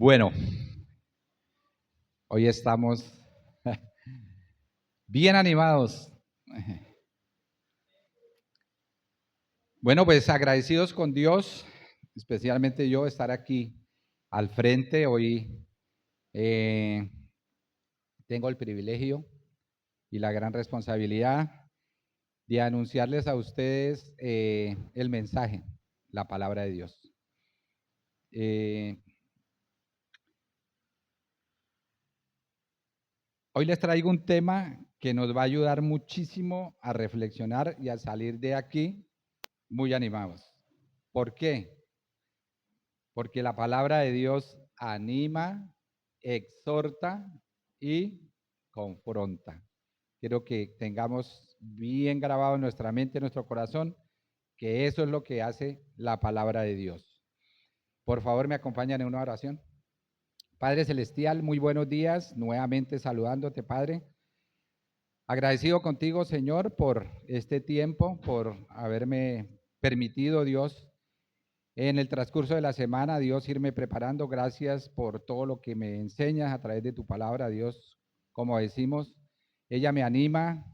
Bueno, hoy estamos bien animados. Bueno, pues agradecidos con Dios, especialmente yo estar aquí al frente. Hoy tengo el privilegio y la gran responsabilidad de anunciarles a ustedes el mensaje, la palabra de Dios. Hoy les traigo un tema que nos va a ayudar muchísimo a reflexionar y a salir de aquí muy animados. ¿Por qué? Porque la palabra de Dios anima, exhorta y confronta. Quiero que tengamos bien grabado en nuestra mente, en nuestro corazón, que eso es lo que hace la palabra de Dios. Por favor, me acompañan en una oración. Padre Celestial, muy buenos días, nuevamente saludándote, Padre. Agradecido contigo, Señor, por este tiempo, por haberme permitido, Dios, en el transcurso de la semana, Dios, irme preparando. Gracias por todo lo que me enseñas a través de tu palabra, Dios. Como decimos, ella me anima,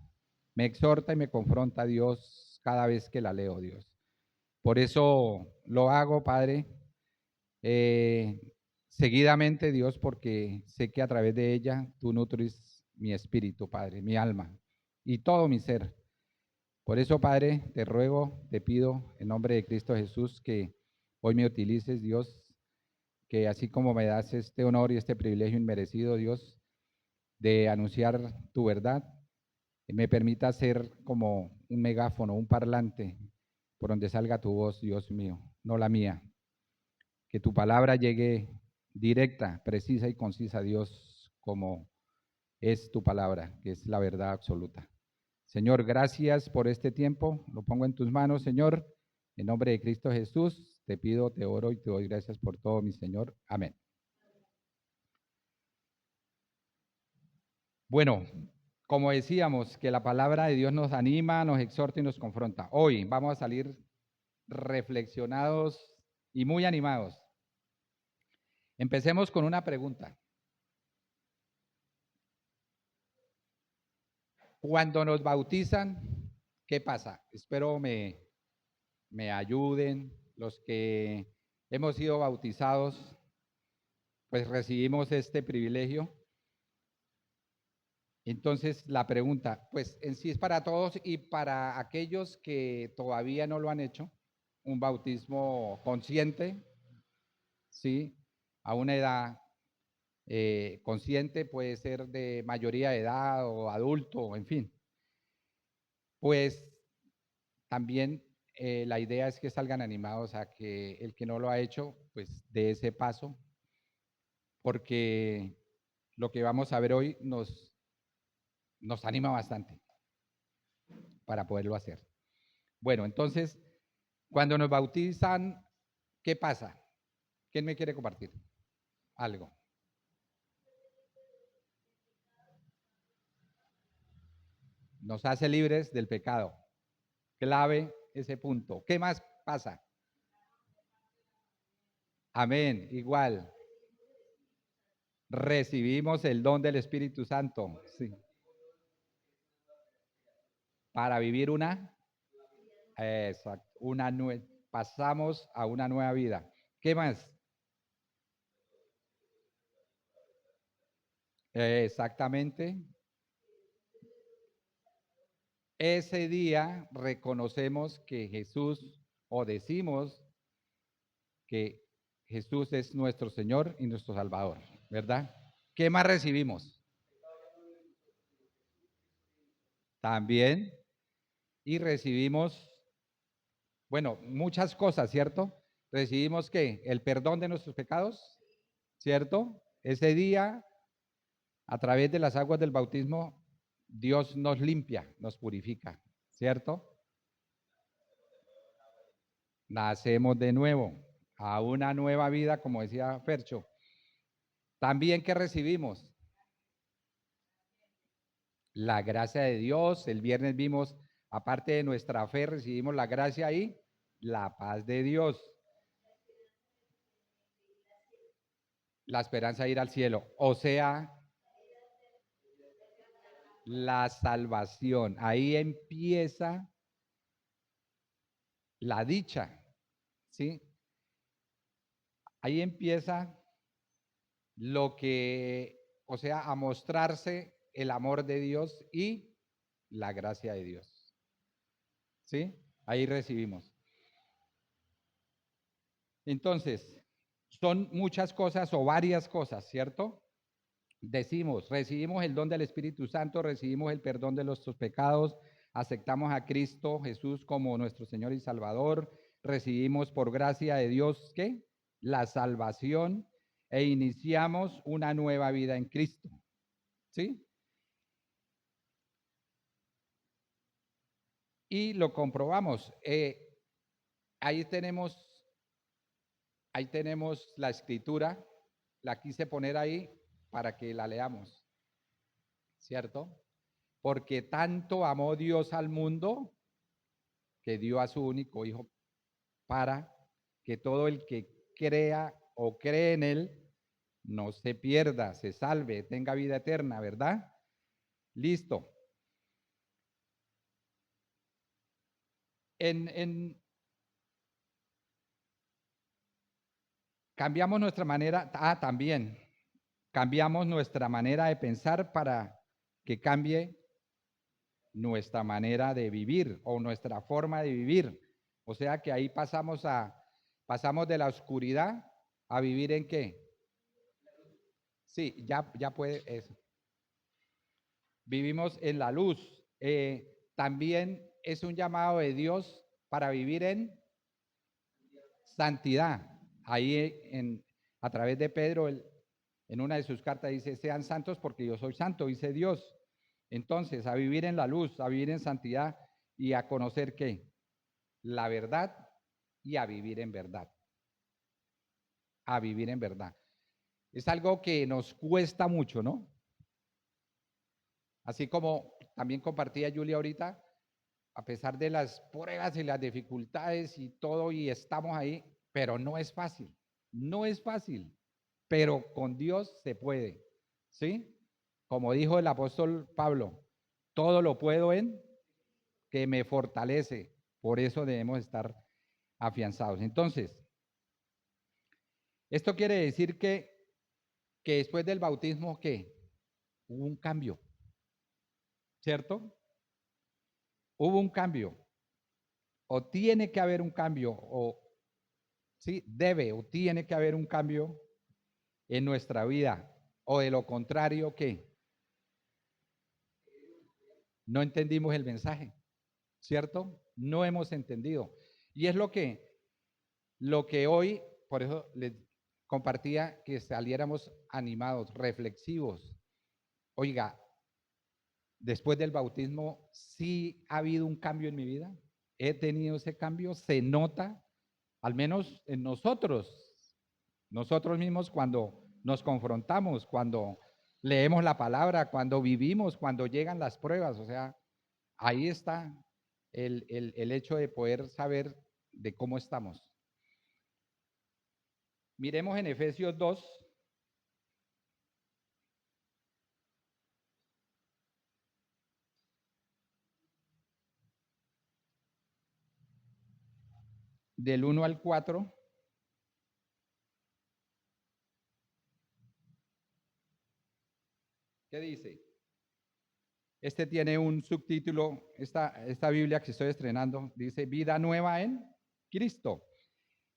me exhorta y me confronta, Dios, cada vez que la leo, Dios. Por eso lo hago, Padre, eh, seguidamente, Dios, porque sé que a través de ella tú nutres mi espíritu, Padre, mi alma y todo mi ser. Por eso, Padre, te ruego, te pido en nombre de Cristo Jesús que hoy me utilices, Dios, que así como me das este honor y este privilegio inmerecido, Dios, de anunciar tu verdad, me permita ser como un megáfono, un parlante, por donde salga tu voz, Dios mío, no la mía. Que tu palabra llegue directa, precisa y concisa, Dios, como es tu palabra, que es la verdad absoluta. Señor, gracias por este tiempo. Lo pongo en tus manos, Señor. En nombre de Cristo Jesús, te pido, te oro y te doy gracias por todo, mi Señor. Amén. Bueno, como decíamos, que la palabra de Dios nos anima, nos exhorta y nos confronta. Hoy vamos a salir reflexionados y muy animados. Empecemos con una pregunta. Cuando nos bautizan, ¿qué pasa? Espero me ayuden. Los que hemos sido bautizados, pues recibimos este privilegio. Entonces, la pregunta, pues en sí es para todos y para aquellos que todavía no lo han hecho, un bautismo consciente, ¿sí? A una edad consciente, puede ser de mayoría de edad o adulto, en fin. Pues también la idea es que salgan animados a que el que no lo ha hecho, pues dé ese paso, porque lo que vamos a ver hoy nos anima bastante para poderlo hacer. Bueno, entonces, cuando nos bautizan, ¿qué pasa? ¿Quién me quiere compartir algo? Nos hace libres del pecado. Clave ese punto. ¿Qué más pasa? Amén, igual. Recibimos el don del Espíritu Santo. Sí. Para vivir exacto, pasamos a una nueva vida. ¿Qué más? Exactamente. Ese día reconocemos que Jesús, o decimos que Jesús es nuestro Señor y nuestro Salvador, ¿verdad? ¿Qué más recibimos? También, y recibimos, bueno, muchas cosas, ¿cierto? Recibimos ¿qué? El perdón de nuestros pecados, ¿cierto? Ese día, a través de las aguas del bautismo, Dios nos limpia, nos purifica, ¿cierto? Nacemos de nuevo a una nueva vida, como decía Fercho. También que recibimos la gracia de Dios. El viernes vimos, aparte de nuestra fe, recibimos la gracia y la paz de Dios. La esperanza de ir al cielo. O sea, la salvación. Ahí empieza la dicha, ¿sí? Ahí empieza lo que, o sea, a mostrarse el amor de Dios y la gracia de Dios, ¿sí? Ahí recibimos. Entonces, son muchas cosas o varias cosas, ¿cierto? Decimos, recibimos el don del Espíritu Santo, recibimos el perdón de nuestros pecados, aceptamos a Cristo Jesús como nuestro Señor y Salvador, recibimos por gracia de Dios, ¿qué? La salvación e iniciamos una nueva vida en Cristo, ¿sí? Y lo comprobamos. Ahí tenemos, ahí tenemos la escritura, la quise poner ahí para que la leamos, ¿cierto? Porque tanto amó Dios al mundo que dio a su único hijo para que todo el que crea o cree en él no se pierda, se salve, tenga vida eterna, ¿verdad? Listo. En cambiamos nuestra manera, también cambiamos nuestra manera de pensar para que cambie nuestra manera de vivir o nuestra forma de vivir. O sea que ahí pasamos de la oscuridad a vivir en qué? Sí, ya puede eso. Vivimos en la luz. También es un llamado de Dios para vivir en santidad. Ahí a través de Pedro, en una de sus cartas dice, sean santos porque yo soy santo, dice Dios. Entonces, a vivir en la luz, a vivir en santidad y a conocer qué? La verdad y a vivir en verdad. A vivir en verdad. Es algo que nos cuesta mucho, ¿no? Así como también compartía Julia ahorita, a pesar de las pruebas y las dificultades y todo, y estamos ahí, pero no es fácil, no es fácil, pero con Dios se puede, ¿sí? Como dijo el apóstol Pablo, todo lo puedo en que me fortalece, por eso debemos estar afianzados. Entonces, esto quiere decir que después del bautismo, ¿qué? Hubo un cambio, ¿cierto? Hubo un cambio, o tiene que haber un cambio, o sí, debe o tiene que haber un cambio en nuestra vida, o de lo contrario, ¿qué? No entendimos el mensaje, ¿cierto? No hemos entendido. Y es lo que hoy, por eso les compartía que saliéramos animados, reflexivos. Oiga, después del bautismo, ¿sí ha habido un cambio en mi vida? ¿He tenido ese cambio? ¿Se nota? Al menos en nosotros mismos cuando nos confrontamos, cuando leemos la palabra, cuando vivimos, cuando llegan las pruebas. O sea, ahí está el hecho de poder saber de cómo estamos. Miremos en Efesios 2, del 1 al 4. ¿Qué dice? Este tiene un subtítulo, esta Biblia que estoy estrenando, dice Vida Nueva en Cristo.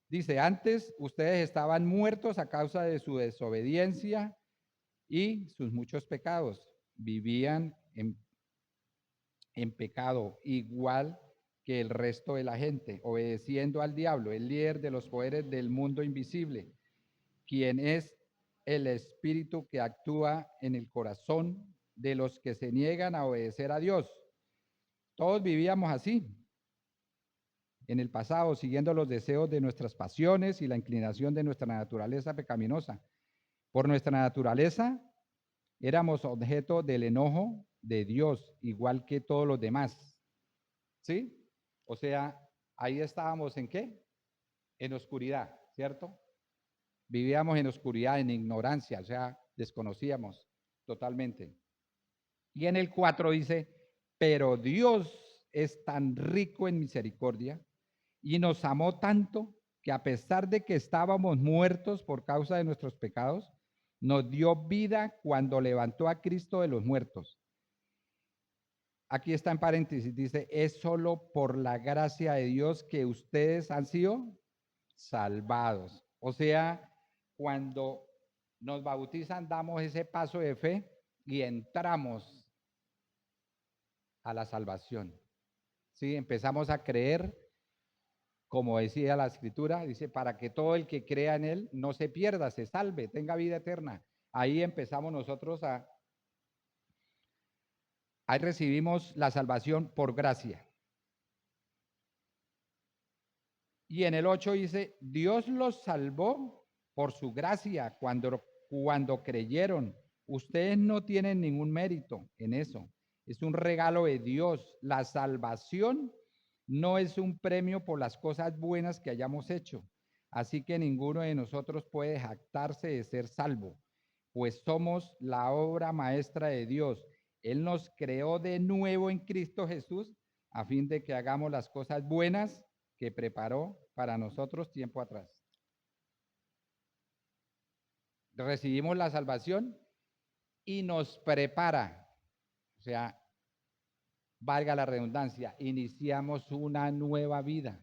Dice, antes ustedes estaban muertos a causa de su desobediencia y sus muchos pecados. Vivían en pecado igual que el resto de la gente, obedeciendo al diablo, el líder de los poderes del mundo invisible, quien es el espíritu que actúa en el corazón de los que se niegan a obedecer a Dios. Todos vivíamos así en el pasado, siguiendo los deseos de nuestras pasiones y la inclinación de nuestra naturaleza pecaminosa. Por nuestra naturaleza éramos objeto del enojo de Dios, igual que todos los demás. ¿Sí? O sea, ahí estábamos en qué? En oscuridad, ¿cierto? Vivíamos en oscuridad, en ignorancia, o sea, desconocíamos totalmente. Y en el 4 dice, pero Dios es tan rico en misericordia y nos amó tanto que a pesar de que estábamos muertos por causa de nuestros pecados, nos dio vida cuando levantó a Cristo de los muertos. Aquí está en paréntesis, dice, es solo por la gracia de Dios que ustedes han sido salvados. O sea, cuando nos bautizan, damos ese paso de fe y entramos a la salvación. ¿Sí? Empezamos a creer, como decía la escritura, dice, para que todo el que crea en él no se pierda, se salve, tenga vida eterna. Ahí empezamos nosotros ahí recibimos la salvación por gracia. Y en el 8 dice, Dios los salvó por su gracia cuando creyeron. Ustedes no tienen ningún mérito en eso. Es un regalo de Dios. La salvación no es un premio por las cosas buenas que hayamos hecho. Así que ninguno de nosotros puede jactarse de ser salvo, pues somos la obra maestra de Dios. Él nos creó de nuevo en Cristo Jesús a fin de que hagamos las cosas buenas que preparó para nosotros tiempo atrás. Recibimos la salvación y nos prepara, o sea, valga la redundancia, iniciamos una nueva vida,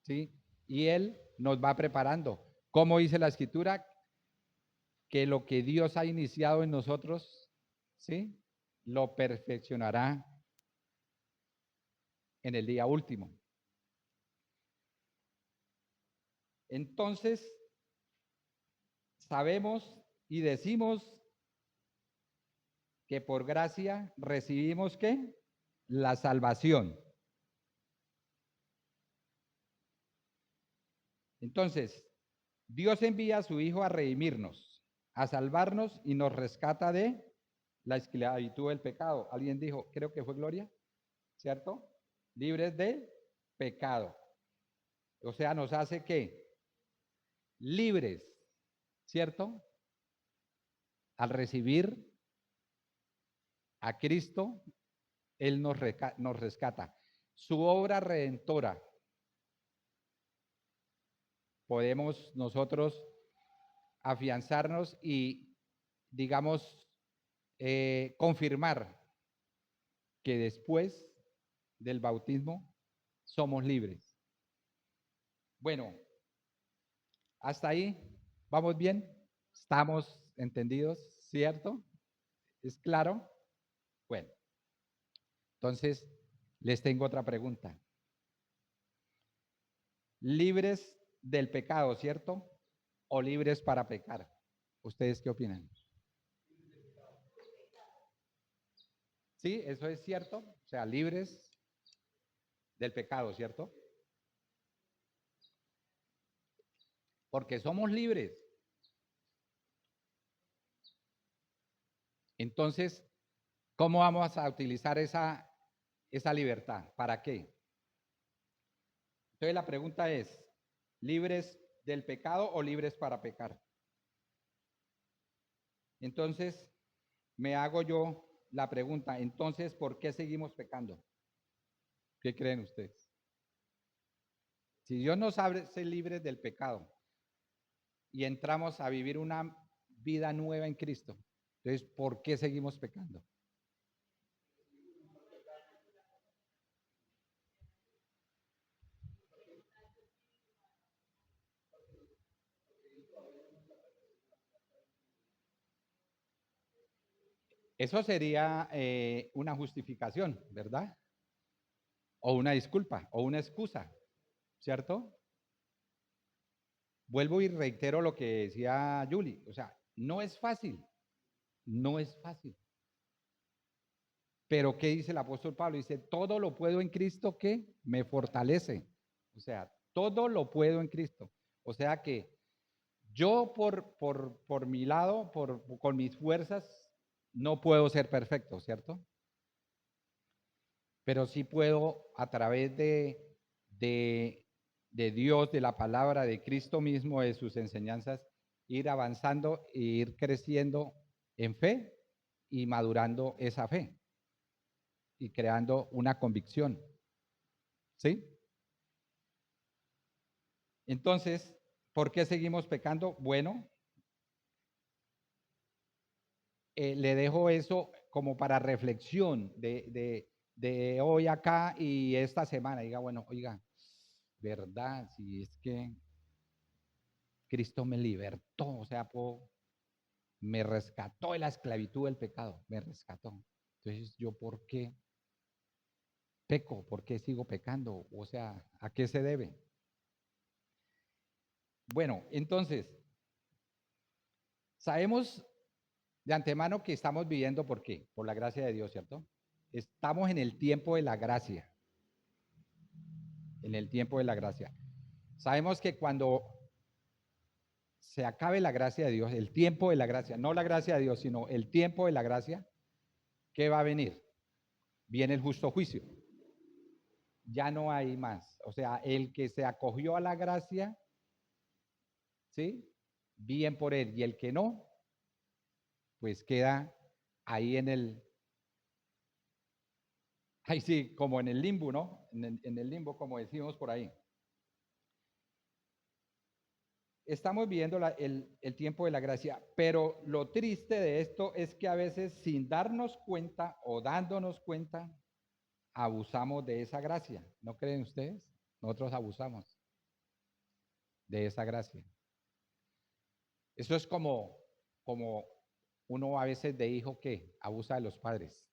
¿sí? Y Él nos va preparando. ¿Cómo dice la Escritura? Que lo que Dios ha iniciado en nosotros, ¿sí? Lo perfeccionará en el día último. Entonces, sabemos y decimos que por gracia recibimos ¿qué? La salvación. Entonces, Dios envía a su Hijo a redimirnos, a salvarnos y nos rescata de la esclavitud del pecado. Alguien dijo, creo que fue Gloria, ¿cierto? Libres de pecado. O sea, nos hace ¿qué? Libres, ¿cierto? Al recibir a Cristo, Él nos rescata. Su obra redentora. Podemos nosotros afianzarnos y, digamos, confirmar que después del bautismo somos libres. Bueno, hasta ahí, ¿vamos bien? ¿Estamos entendidos? ¿Cierto? ¿Es claro? Bueno, entonces les tengo otra pregunta. ¿Libres del pecado, cierto? ¿O libres para pecar? ¿Ustedes qué opinan? Sí, eso es cierto. O sea, libres del pecado, ¿cierto? Porque somos libres. Entonces, ¿cómo vamos a utilizar esa libertad? ¿Para qué? Entonces la pregunta es, ¿libres del pecado o libres para pecar? Entonces, me hago yo la pregunta, entonces, ¿por qué seguimos pecando? ¿Qué creen ustedes? Si Dios nos hace libres del pecado y entramos a vivir una vida nueva en Cristo, entonces, ¿por qué seguimos pecando? Eso sería una justificación, ¿verdad? O una disculpa, o una excusa, ¿cierto? Vuelvo y reitero lo que decía Julie, o sea, no es fácil, no es fácil. Pero ¿qué dice el apóstol Pablo? Dice, todo lo puedo en Cristo que me fortalece. O sea, todo lo puedo en Cristo. O sea que yo por mi lado, con mis fuerzas, no puedo ser perfecto, ¿cierto? Pero sí puedo a través de de Dios, de la palabra, de Cristo mismo, de sus enseñanzas, ir avanzando e ir creciendo en fe y madurando esa fe y creando una convicción. ¿Sí? Entonces, ¿por qué seguimos pecando? Bueno, le dejo eso como para reflexión de hoy acá y esta semana. Diga, bueno, oiga, ¿verdad? Si es que Cristo me libertó, o sea, me rescató de la esclavitud del pecado, me rescató. Entonces, ¿yo por qué peco? ¿Por qué sigo pecando? O sea, ¿a qué se debe? Bueno, entonces, sabemos de antemano que estamos viviendo, ¿por qué? Por la gracia de Dios, ¿cierto? Estamos en el tiempo de la gracia, en el tiempo de la gracia. Sabemos que cuando se acabe la gracia de Dios, el tiempo de la gracia, no la gracia de Dios, sino el tiempo de la gracia, ¿qué va a venir? Viene el justo juicio. Ya no hay más. O sea, el que se acogió a la gracia, ¿sí? Bien por él. Y el que no, pues queda ahí ahí sí, como en el limbo, ¿no? En el limbo, como decimos por ahí. Estamos viviendo el tiempo de la gracia, pero lo triste de esto es que a veces sin darnos cuenta o dándonos cuenta, abusamos de esa gracia. ¿No creen ustedes? Nosotros abusamos de esa gracia. Eso es como uno a veces de hijo que abusa de los padres,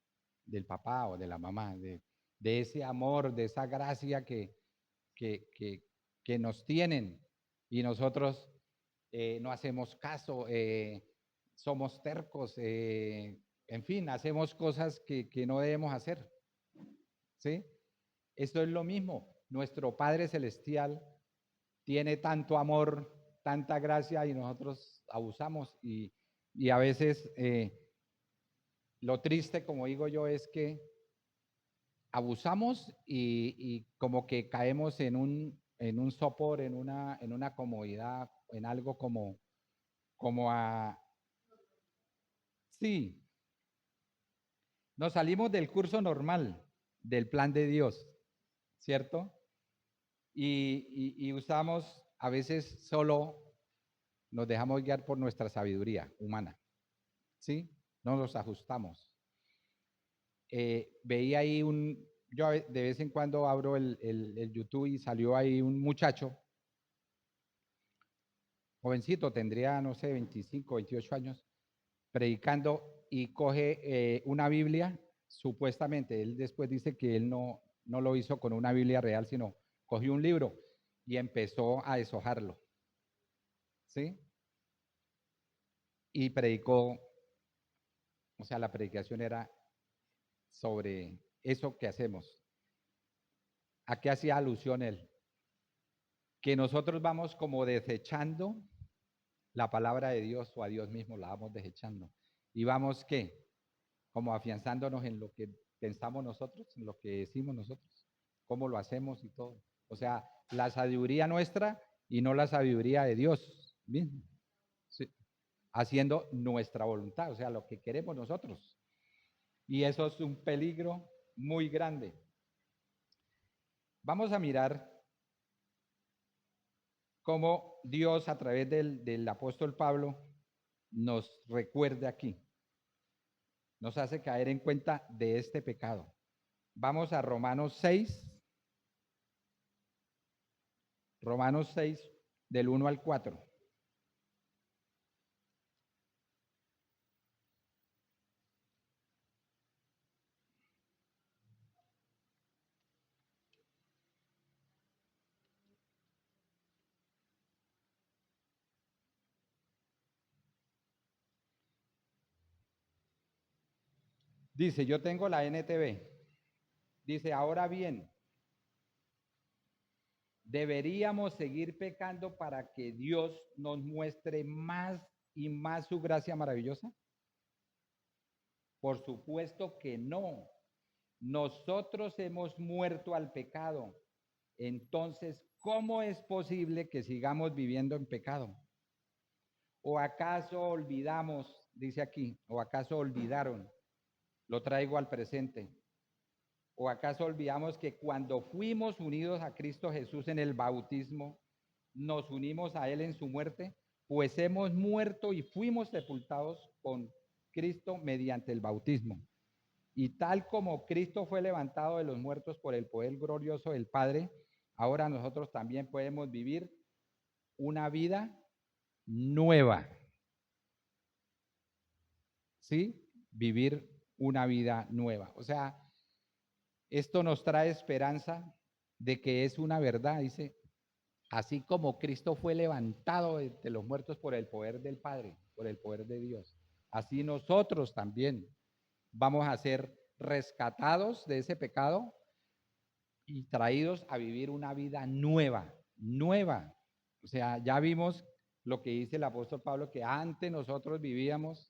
del papá o de la mamá, de ese amor, de esa gracia que, que, que nos tienen y nosotros no hacemos caso, somos tercos, en fin, hacemos cosas que no debemos hacer. ¿Sí? Esto es lo mismo. Nuestro Padre Celestial tiene tanto amor, tanta gracia y nosotros abusamos y a veces lo triste, como digo yo, es que abusamos y como que caemos en un sopor, en una comodidad, en algo como a... Sí, nos salimos del curso normal, del plan de Dios, ¿cierto? Y usamos, a veces solo nos dejamos guiar por nuestra sabiduría humana, ¿sí? No nos ajustamos. Veía ahí yo de vez en cuando abro el YouTube y salió ahí un muchacho, jovencito, tendría, no sé, 25, 28 años, predicando y coge una Biblia, supuestamente, él después dice que él no lo hizo con una Biblia real, sino cogió un libro y empezó a deshojarlo, ¿sí? Y predicó, o sea, la predicación era sobre eso que hacemos. ¿A qué hacía alusión él? Que nosotros vamos como desechando la palabra de Dios o a Dios mismo la vamos desechando. Y vamos, ¿qué? Como afianzándonos en lo que pensamos nosotros, en lo que decimos nosotros, cómo lo hacemos y todo. O sea, la sabiduría nuestra y no la sabiduría de Dios mismo. Sí. Haciendo nuestra voluntad, o sea, lo que queremos nosotros. Y eso es un peligro muy grande. Vamos a mirar cómo Dios a través del apóstol Pablo nos recuerda aquí, nos hace caer en cuenta de este pecado. Vamos a Romanos 6 del 1 al 4. Dice, yo tengo la NTV. Dice, ahora bien, ¿deberíamos seguir pecando para que Dios nos muestre más y más su gracia maravillosa? Por supuesto que no. Nosotros hemos muerto al pecado Entonces, ¿cómo es posible que sigamos viviendo en pecado? ¿O acaso olvidamos, dice aquí, o acaso olvidaron? Lo traigo al presente. ¿O acaso olvidamos que cuando fuimos unidos a Cristo Jesús en el bautismo, nos unimos a Él en su muerte? Pues hemos muerto y fuimos sepultados con Cristo mediante el bautismo. Y tal como Cristo fue levantado de los muertos por el poder glorioso del Padre, ahora nosotros también podemos vivir una vida nueva. ¿Sí? Vivir una vida nueva. O sea, esto nos trae esperanza de que es una verdad, dice, así como Cristo fue levantado de los muertos por el poder del Padre, por el poder de Dios, así nosotros también vamos a ser rescatados de ese pecado y traídos a vivir una vida nueva, nueva. O sea, ya vimos lo que dice el apóstol Pablo, que antes nosotros vivíamos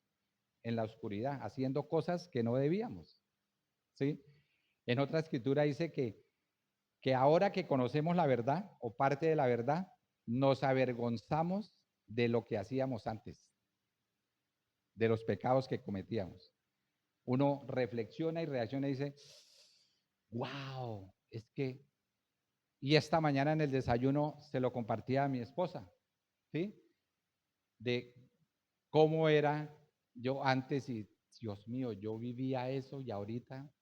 en la oscuridad, haciendo cosas que no debíamos. ¿Sí? En otra escritura dice que ahora que conocemos la verdad o parte de la verdad, nos avergonzamos de lo que hacíamos antes, de los pecados que cometíamos. Uno reflexiona y reacciona y dice, wow, es que, y esta mañana en el desayuno se lo compartía a mi esposa, ¿sí? De cómo era yo antes y, Dios mío, yo vivía eso y ahorita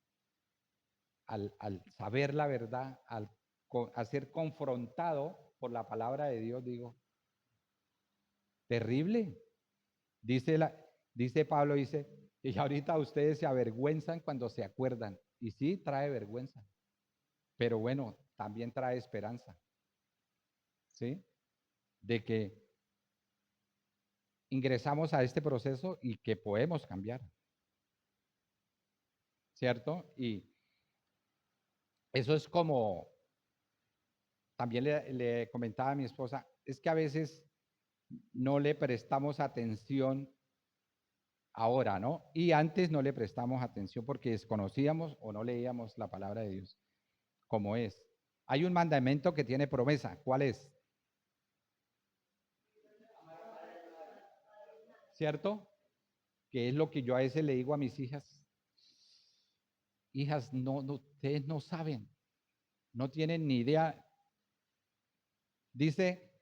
al saber la verdad, a ser confrontado por la palabra de Dios, digo, terrible. Dice, dice Pablo, dice, y ahorita ustedes se avergüenzan cuando se acuerdan. Y sí, trae vergüenza, pero bueno, también trae esperanza, ¿sí? De que ingresamos a este proceso y que podemos cambiar, ¿cierto? Y eso es como, también le comentaba a mi esposa, es que a veces no le prestamos atención ahora, ¿no? Y antes no le prestamos atención porque desconocíamos o no leíamos la palabra de Dios como es. Hay un mandamiento que tiene promesa. ¿Cuál es? ¿Cierto? Que es lo que yo a veces le digo a mis hijas. Hijas, ustedes no saben, no tienen ni idea. Dice,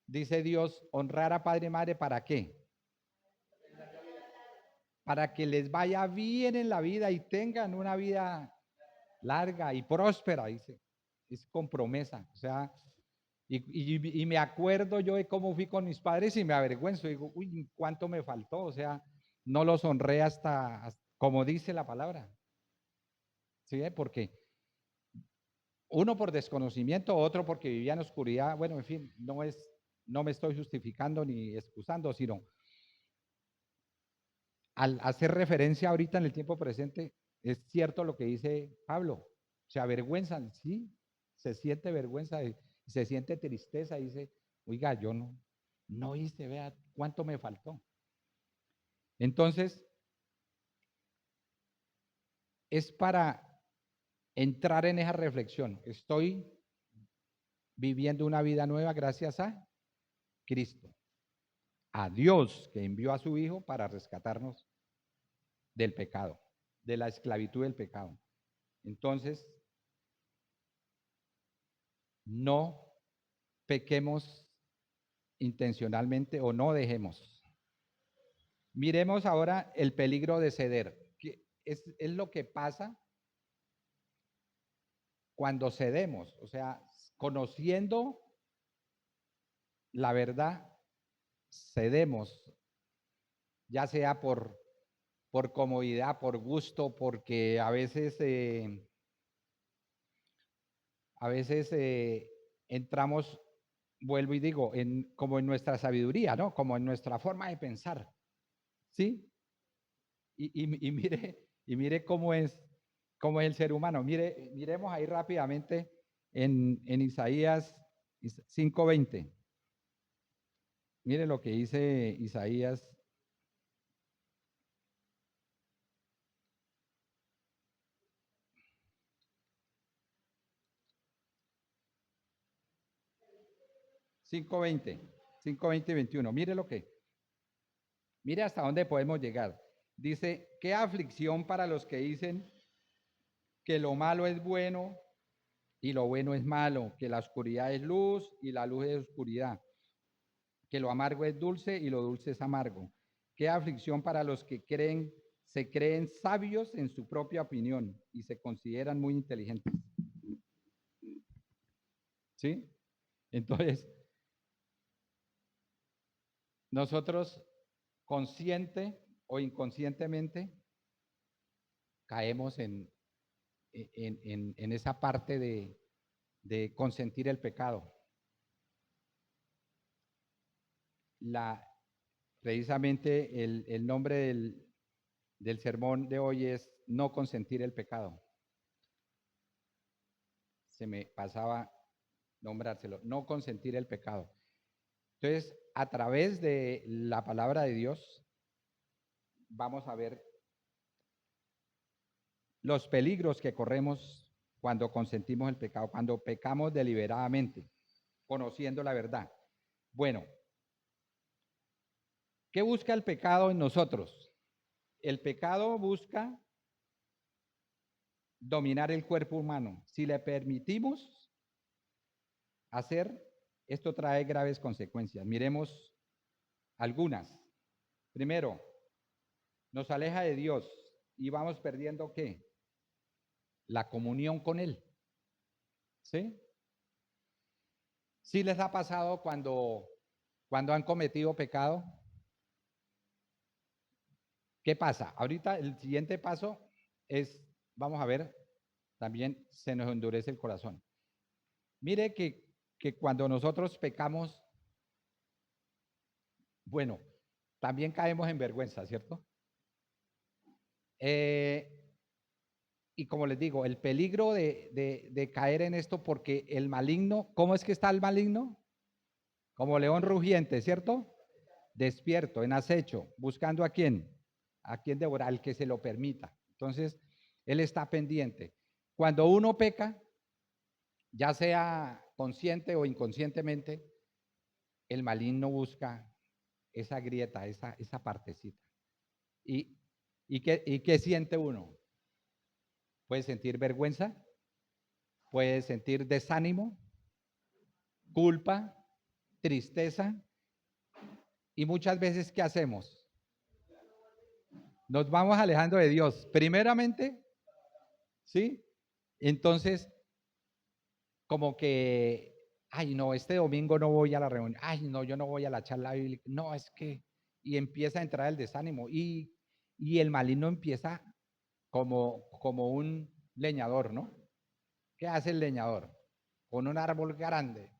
dice Dios, honrar a padre y madre, ¿para qué? Para que les vaya bien en la vida y tengan una vida larga y próspera, dice. Es con promesa. O sea, y me acuerdo yo de cómo fui con mis padres y me avergüenzo. Digo, uy, ¿cuánto me faltó? O sea, no los honré hasta como dice la palabra. ¿Sí? Porque uno por desconocimiento, otro porque vivía en oscuridad. Bueno, en fin, no me estoy justificando ni excusando, sino al hacer referencia ahorita en el tiempo presente, es cierto lo que dice Pablo. Se avergüenzan, sí, se siente vergüenza, se siente tristeza, dice, oiga, yo no hice, vea cuánto me faltó. Entonces, es para entrar en esa reflexión. Estoy viviendo una vida nueva gracias a Cristo, a Dios que envió a su Hijo para rescatarnos del pecado, de la esclavitud del pecado. Entonces, no pequemos intencionalmente o no dejemos. Miremos ahora el peligro de ceder, que es lo que pasa cuando cedemos, o sea, conociendo la verdad, cedemos, ya sea por comodidad, por gusto, porque a veces entramos, vuelvo y digo, como en nuestra sabiduría, ¿no? Como en nuestra forma de pensar, ¿sí? Y mire cómo es el ser humano. Miremos ahí rápidamente en Isaías 5:20. Mire lo que dice Isaías. 5:20, 5:20 y 21. Mire hasta dónde podemos llegar. Dice, qué aflicción para los que dicen que lo malo es bueno y lo bueno es malo, que la oscuridad es luz y la luz es oscuridad, que lo amargo es dulce y lo dulce es amargo. Qué aflicción para los que se creen sabios en su propia opinión y se consideran muy inteligentes. ¿Sí? Entonces, nosotros consciente o inconscientemente caemos en esa parte de consentir el pecado. Precisamente el nombre del sermón de hoy es no consentir el pecado. Se me pasaba nombrárselo, no consentir el pecado. Entonces, a través de la palabra de Dios, vamos a ver los peligros que corremos cuando consentimos el pecado, cuando pecamos deliberadamente, conociendo la verdad. Bueno, ¿qué busca el pecado en nosotros? El pecado busca dominar el cuerpo humano. Si le permitimos hacer, esto trae graves consecuencias. Miremos algunas. Primero, nos aleja de Dios y vamos perdiendo ¿qué? La comunión con Él. ¿Sí? ¿Sí les ha pasado cuando han cometido pecado? ¿Qué pasa? Ahorita el siguiente paso es, vamos a ver, también se nos endurece el corazón. Mire que cuando nosotros pecamos, bueno, también caemos en vergüenza, ¿cierto? Y como les digo, el peligro de caer en esto, porque el maligno, ¿cómo es que está el maligno? Como león rugiente, ¿cierto? Despierto, en acecho, buscando a quién devorar, al que se lo permita. Entonces, él está pendiente. Cuando uno peca, ya sea consciente o inconscientemente, el maligno busca esa grieta, esa partecita. ¿Y qué siente uno? Puede sentir vergüenza, puede sentir desánimo, culpa, tristeza. Y muchas veces, ¿qué hacemos? Nos vamos alejando de Dios. Primeramente, ¿sí? Entonces, como que, ay, no, este domingo no voy a la reunión, ay, no, yo no voy a la charla bíblica, no, es que, y empieza a entrar el desánimo y el maligno empieza como un leñador, ¿no? ¿Qué hace el leñador? Con un árbol grande,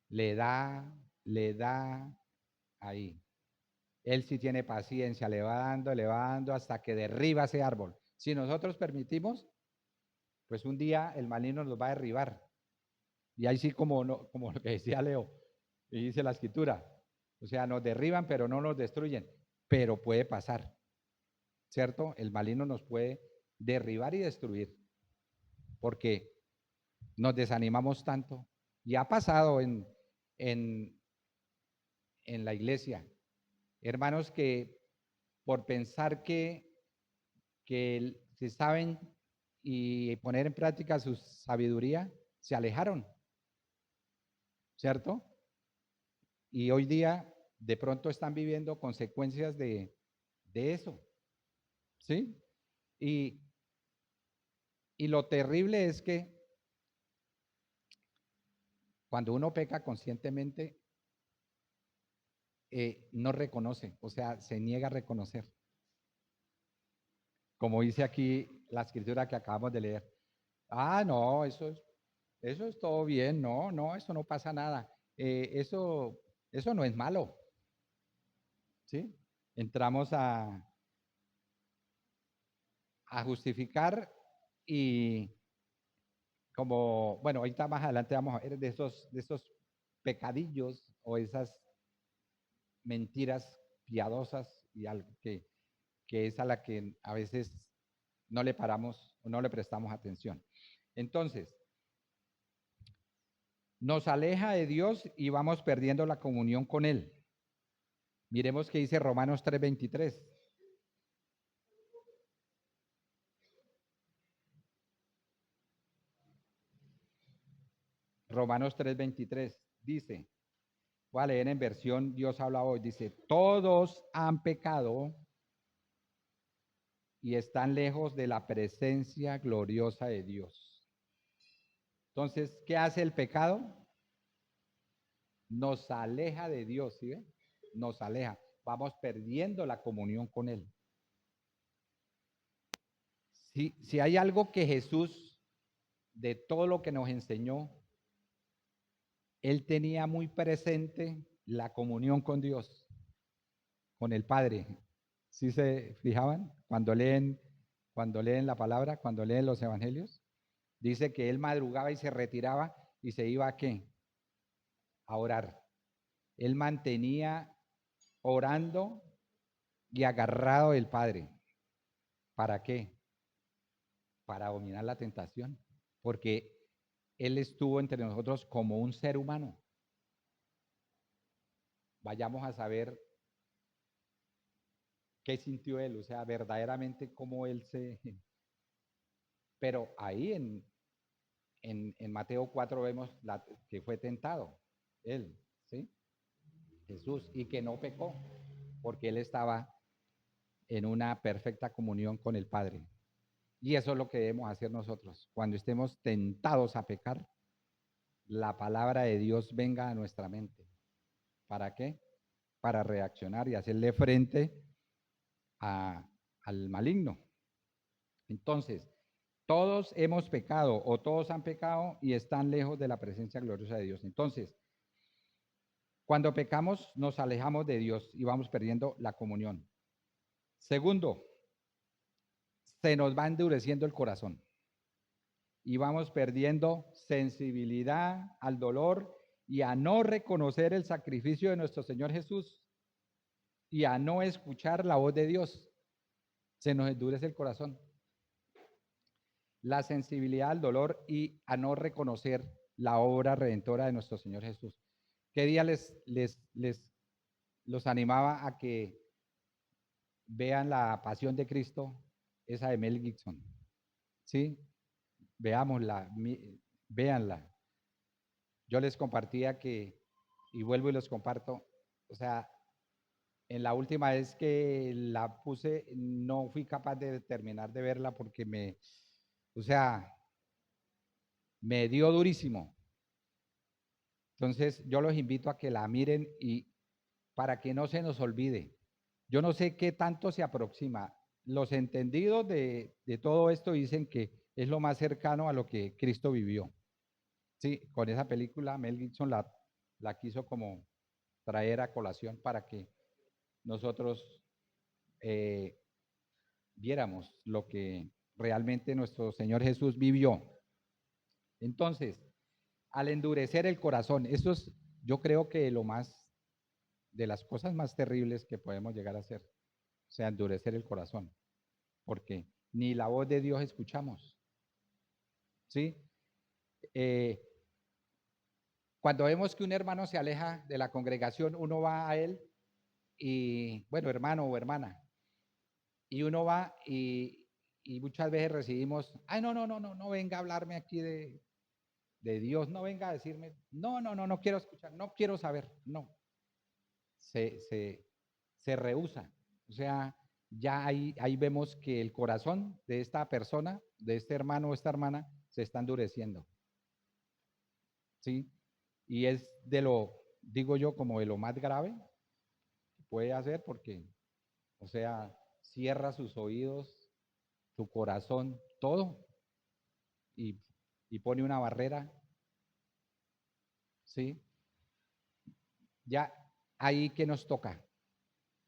le da ahí. Él sí tiene paciencia, le va dando hasta que derriba ese árbol. Si nosotros permitimos, pues un día el maligno nos va a derribar. Y ahí sí como, no, como lo que decía Leo, y dice la escritura. O sea, nos derriban, pero no nos destruyen. Pero puede pasar, ¿cierto? El maligno nos puede derribar y destruir, porque nos desanimamos tanto. Y ha pasado en, en la iglesia, hermanos que por pensar que se saben y poner en práctica su sabiduría, se alejaron, ¿cierto? Y hoy día de pronto están viviendo consecuencias de eso, ¿sí? Y, y lo terrible es que cuando uno peca conscientemente, no reconoce, o sea, se niega a reconocer. Como dice aquí la escritura que acabamos de leer. Ah, no, eso es todo bien, no, no, eso no pasa nada. Eso no es malo, ¿sí? Entramos a justificar y como, bueno, ahorita más adelante vamos a ver de esos pecadillos o esas mentiras piadosas y algo que es a la que a veces no le paramos o no le prestamos atención. Entonces, nos aleja de Dios y vamos perdiendo la comunión con Él. Miremos qué dice Romanos 3:23. Romanos 3:23 dice, voy a leer en versión Dios habla hoy, dice, todos han pecado y están lejos de la presencia gloriosa de Dios. Entonces, ¿qué hace el pecado? Nos aleja de Dios, ¿sí ve? Nos aleja, vamos perdiendo la comunión con Él. Si hay algo que Jesús, de todo lo que nos enseñó, Él tenía muy presente la comunión con Dios, con el Padre. ¿Sí se fijaban? Cuando leen la palabra, cuando leen los evangelios, dice que Él madrugaba y se retiraba y se iba ¿a qué? A orar. Él mantenía orando y agarrado del Padre. ¿Para qué? Para dominar la tentación, porque Él estuvo entre nosotros como un ser humano. Vayamos a saber qué sintió Él, o sea, verdaderamente cómo Él se... Pero ahí en Mateo 4 vemos que fue tentado, Él, ¿sí? Jesús, y que no pecó, porque Él estaba en una perfecta comunión con el Padre. Y eso es lo que debemos hacer nosotros. Cuando estemos tentados a pecar, la palabra de Dios venga a nuestra mente. ¿Para qué? Para reaccionar y hacerle frente al maligno. Entonces, todos hemos pecado o todos han pecado y están lejos de la presencia gloriosa de Dios. Entonces, cuando pecamos, nos alejamos de Dios y vamos perdiendo la comunión. Segundo, se nos va endureciendo el corazón y vamos perdiendo sensibilidad al dolor y a no reconocer el sacrificio de nuestro Señor Jesús y a no escuchar la voz de Dios. Se nos endurece el corazón. La sensibilidad al dolor y a no reconocer la obra redentora de nuestro Señor Jesús. ¿Qué día los animaba a que vean la Pasión de Cristo, esa de Mel Gibson? ¿Sí? Veámosla, véanla. Yo les compartía que, y vuelvo y los comparto, o sea, en la última vez que la puse, no fui capaz de terminar de verla porque o sea, me dio durísimo. Entonces, yo los invito a que la miren y para que no se nos olvide. Yo no sé qué tanto se aproxima. Los entendidos de todo esto dicen que es lo más cercano a lo que Cristo vivió. Sí, con esa película Mel Gibson la quiso como traer a colación para que nosotros viéramos lo que realmente nuestro Señor Jesús vivió. Entonces, al endurecer el corazón, eso es, yo creo que de las cosas más terribles que podemos llegar a hacer, o sea, endurecer el corazón, porque ni la voz de Dios escuchamos, ¿sí? Eh, Cuando vemos que un hermano se aleja de la congregación, uno va a él y, bueno, hermano o hermana, y uno va y muchas veces recibimos, ay, no, no, no, no, no venga a hablarme aquí de Dios, no venga a decirme, no, no, no, no quiero escuchar, no quiero saber, no. Se rehúsa. O sea, ya ahí vemos que el corazón de esta persona, de este hermano o esta hermana, se está endureciendo. ¿Sí? Y es digo yo, como de lo más grave que puede hacer porque, o sea, cierra sus oídos, su corazón, todo, y, y pone una barrera, ¿sí? Ya ahí que nos toca,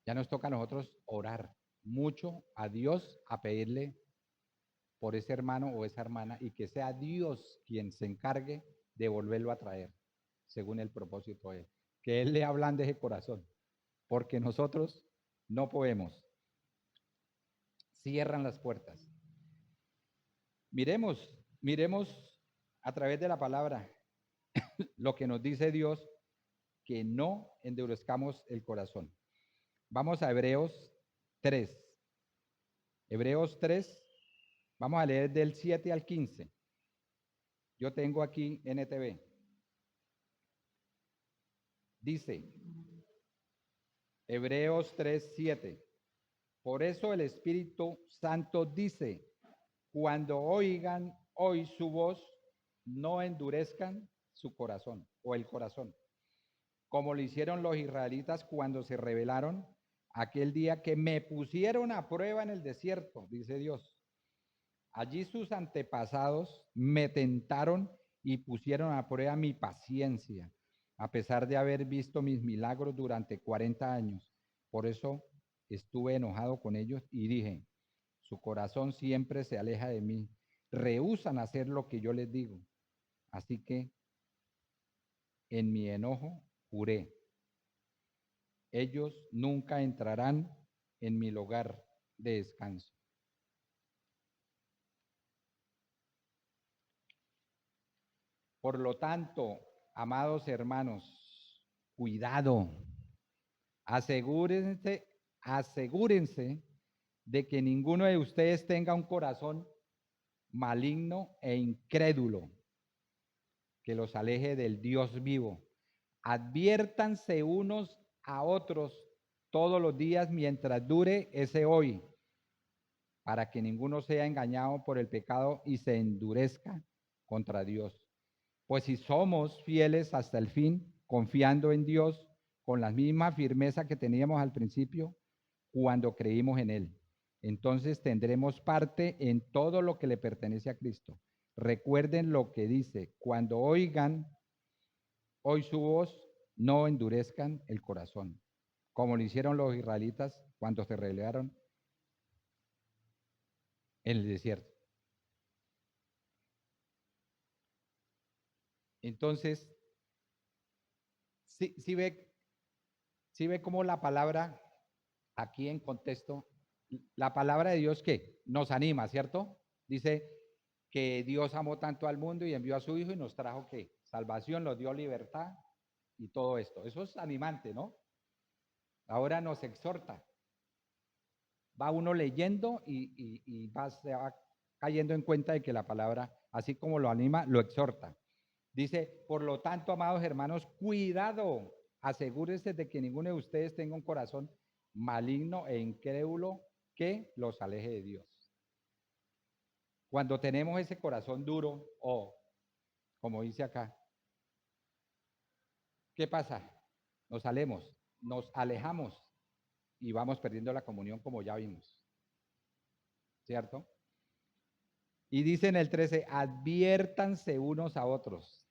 ya nos toca a nosotros orar mucho a Dios, a pedirle por ese hermano o esa hermana y que sea Dios quien se encargue de volverlo a traer, según el propósito de Él. Que Él le ablande ese corazón, porque nosotros no podemos. Cierran las puertas. Miremos a través de la palabra lo que nos dice Dios, que no endurezcamos el corazón. Vamos a Hebreos 3. Hebreos 3, vamos a leer del 7 al 15. Yo tengo aquí NTV. Dice, Hebreos 3, 7. Por eso el Espíritu Santo dice, cuando oigan hoy su voz, no endurezcan su corazón o el corazón, como lo hicieron los israelitas cuando se rebelaron aquel día que me pusieron a prueba en el desierto, dice Dios. Allí sus antepasados me tentaron y pusieron a prueba mi paciencia, a pesar de haber visto mis milagros durante 40 años. Por eso estuve enojado con ellos y dije, su corazón siempre se aleja de mí, rehúsan hacer lo que yo les digo. Así que en mi enojo juré, ellos nunca entrarán en mi lugar de descanso. Por lo tanto, amados hermanos, cuidado, asegúrense, asegúrense de que ninguno de ustedes tenga un corazón maligno e incrédulo que los aleje del Dios vivo. Adviértanse unos a otros todos los días mientras dure ese hoy, para que ninguno sea engañado por el pecado y se endurezca contra Dios. Pues si somos fieles hasta el fin, confiando en Dios con la misma firmeza que teníamos al principio cuando creímos en Él, entonces tendremos parte en todo lo que le pertenece a Cristo. Recuerden lo que dice, cuando oigan hoy su voz, no endurezcan el corazón, como lo hicieron los israelitas cuando se rebelaron en el desierto. Entonces, sí ve cómo la palabra, aquí en contexto, la palabra de Dios que nos anima, ¿cierto? Dice que Dios amó tanto al mundo y envió a su Hijo y nos trajo que salvación, nos dio libertad y todo esto. Eso es animante, ¿no? Ahora nos exhorta. Va uno leyendo y se va cayendo en cuenta de que la palabra, así como lo anima, lo exhorta. Dice, por lo tanto, amados hermanos, cuidado, asegúrense de que ninguno de ustedes tenga un corazón maligno e incrédulo que los aleje de Dios. Cuando tenemos ese corazón duro o, como dice acá, ¿qué pasa? Nos alejamos y vamos perdiendo la comunión como ya vimos, ¿cierto? Y dice en el 13, adviértanse unos a otros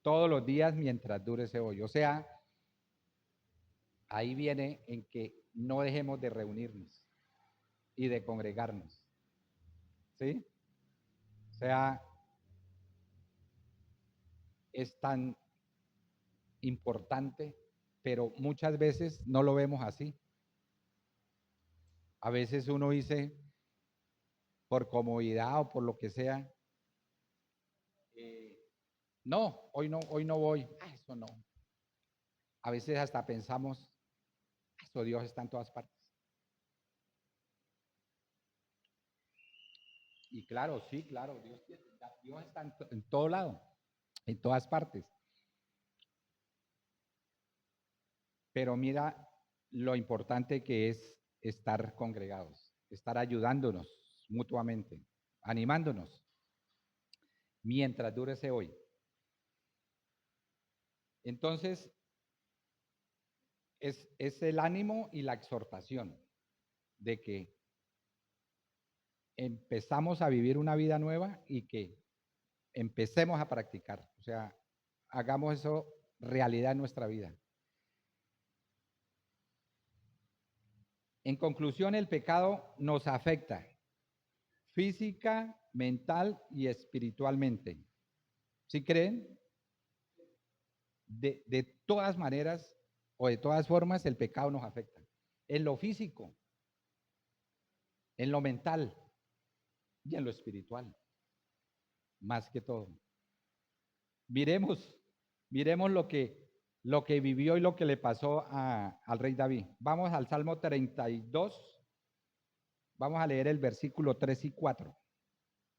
todos los días mientras dure ese hoy. O sea, ahí viene en que no dejemos de reunirnos y de congregarnos. ¿Sí? O sea, es tan importante, pero muchas veces no lo vemos así. A veces uno dice, por comodidad o por lo que sea, no, hoy no voy. Eso no. A veces hasta pensamos, eso Dios está en todas partes. Y claro, sí, claro, Dios está en todo lado, en todas partes. Pero mira lo importante que es estar congregados, estar ayudándonos mutuamente, animándonos mientras dure ese hoy. Entonces, es el ánimo y la exhortación de que empezamos a vivir una vida nueva y que empecemos a practicar, o sea, hagamos eso realidad en nuestra vida. En conclusión, el pecado nos afecta física, mental y espiritualmente. ¿Sí creen? De todas maneras o de todas formas, el pecado nos afecta. En lo físico, en lo mental y en lo espiritual, más que todo. Miremos, miremos lo que vivió y lo que le pasó al rey David. Vamos al Salmo 32. Vamos a leer el versículo 3 y 4.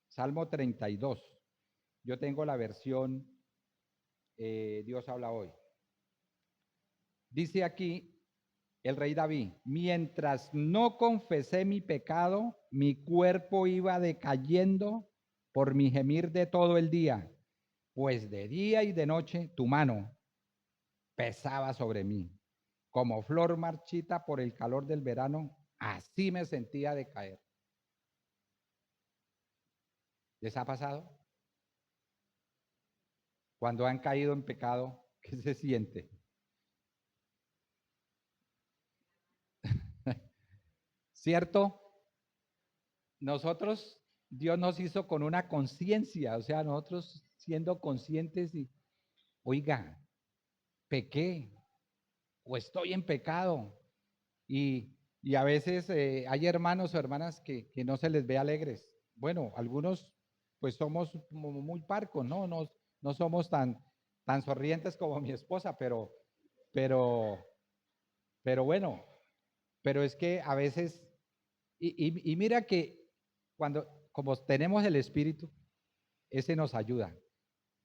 Salmo 32. Yo tengo la versión Dios habla hoy. Dice aquí el rey David: mientras no confesé mi pecado, mi cuerpo iba decayendo por mi gemir de todo el día, pues de día y de noche tu mano pesaba sobre mí. Como flor marchita por el calor del verano, así me sentía decaer. ¿Les ha pasado? Cuando han caído en pecado, ¿qué se siente? ¿Cierto? Nosotros, Dios nos hizo con una conciencia, o sea, nosotros siendo conscientes y, oiga, pequé o estoy en pecado. Y a veces hay hermanos o hermanas que no se les ve alegres. Bueno, algunos pues somos muy parcos, ¿no? No somos tan sonrientes como mi esposa, pero, pero bueno, pero es que a veces, y mira que cuando, como tenemos el Espíritu, ese nos ayuda.